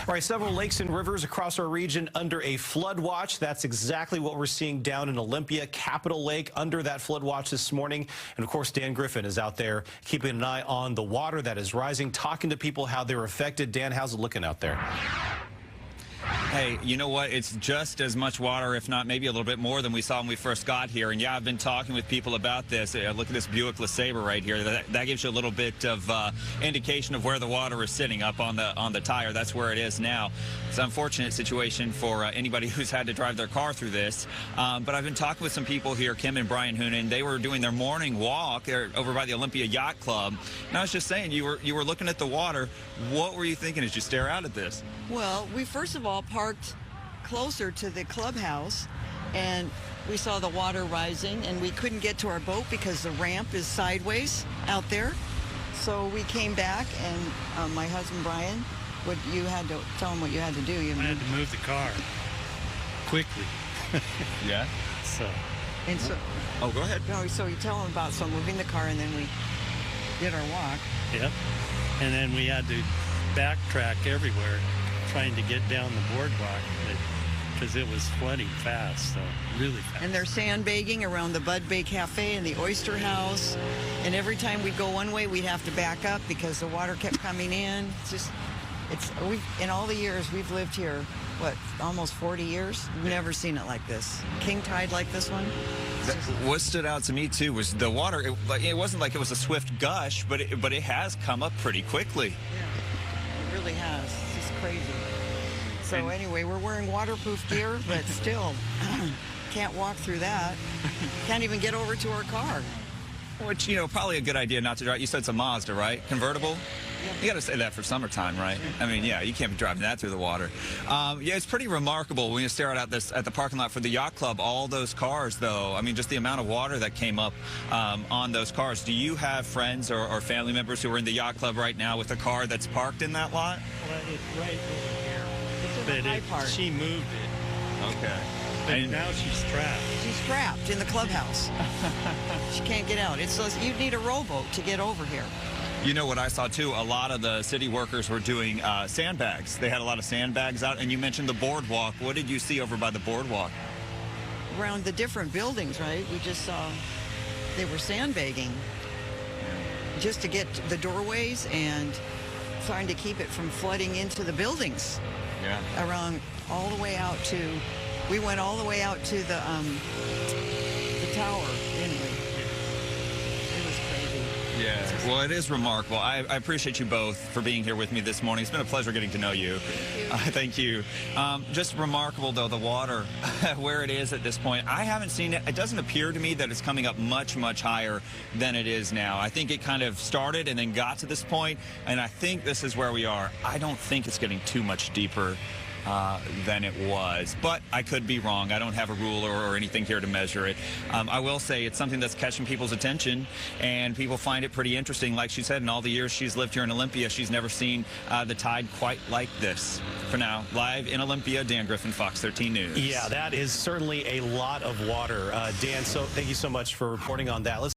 All right, several lakes and rivers across our region under a flood watch. That's exactly what we're seeing down in Olympia, Capitol Lake, under that flood watch this morning. And of course, Dan Griffin is out there keeping an eye on the water that is rising, talking to people how they're affected. Dan, how's it looking out there? Hey, you know what? It's just as much water, if not maybe a little bit more than we saw when we first got here. And yeah, I've been talking with people about this. Look at this Buick LeSabre right here. That gives you a little bit of indication of where the water is sitting up on the tire. That's where it is now. It's an unfortunate situation for anybody who's had to drive their car through this. But I've been talking with some people here, Kim and Brian Hoonan. They were doing their morning walk over by the Olympia Yacht Club. And I was just saying, you were looking at the water. What were you thinking as you stare out at this? Well, we first of all parked closer to the clubhouse, and we saw the water rising, and we couldn't get to our boat because the ramp is sideways out there. So we came back, and my husband Brian, you had to tell him what you had to do. I had to move the car quickly. Yeah. So. Oh, go ahead. No, so you tell him about moving the car, and then we did our walk. Yep. And then we had to backtrack everywhere, trying to get down the boardwalk because it was flooding fast, so really fast. And they're sandbagging around the Bud Bay Cafe and the Oyster House. And every time we go one way, we'd have to back up because the water kept coming in. In all the years we've lived here, almost 40 years, we've never seen it like this. King tide like this one. What stood out to me too was the water. It wasn't like it was a swift gush, but it has come up pretty quickly. Yeah, it really has. It's just crazy. So anyway, we're wearing waterproof gear, but still can't walk through that. Can't even get over to our car. Which, probably a good idea not to drive. You said it's a Mazda, right? Convertible? Yep. You got to say that for summertime, right? I mean, yeah, you can't be driving that through the water. Yeah, it's pretty remarkable when you stare out at the parking lot for the yacht club. All those cars, though, I mean, just the amount of water that came up on those cars. Do you have friends or family members who are in the yacht club right now with a car that's parked in that lot? Well, it's right over here. It's in the high part. She moved it. Okay. But now she's trapped. She's trapped in the clubhouse. She can't get out. You'd need a rowboat to get over here. You know what I saw, too? A lot of the city workers were doing sandbags. They had a lot of sandbags out, and you mentioned the boardwalk. What did you see over by the boardwalk? Around the different buildings, right? We just saw they were sandbagging just to get the doorways and trying to keep it from flooding into the buildings. Yeah. Around all the way out to, we went all the way out to the tower, didn't we? It was crazy. Yeah, well, it is remarkable. I appreciate you both for being here with me this morning. It's been a pleasure getting to know you. Thank you. Thank you. Just remarkable, though, the water, where it is at this point. I haven't seen it. It doesn't appear to me that it's coming up much, much higher than it is now. I think it kind of started and then got to this point, and I think this is where we are. I don't think it's getting too much deeper than it was, but I could be wrong. I don't have a ruler or anything here to measure it. I will say it's something that's catching people's attention, and people find it pretty interesting. Like she said, in all the years she's lived here in Olympia, she's never seen the tide quite like this. For now, live in Olympia, Dan Griffin, Fox 13 News. Yeah, that is certainly a lot of water. Dan, so thank you so much for reporting on that.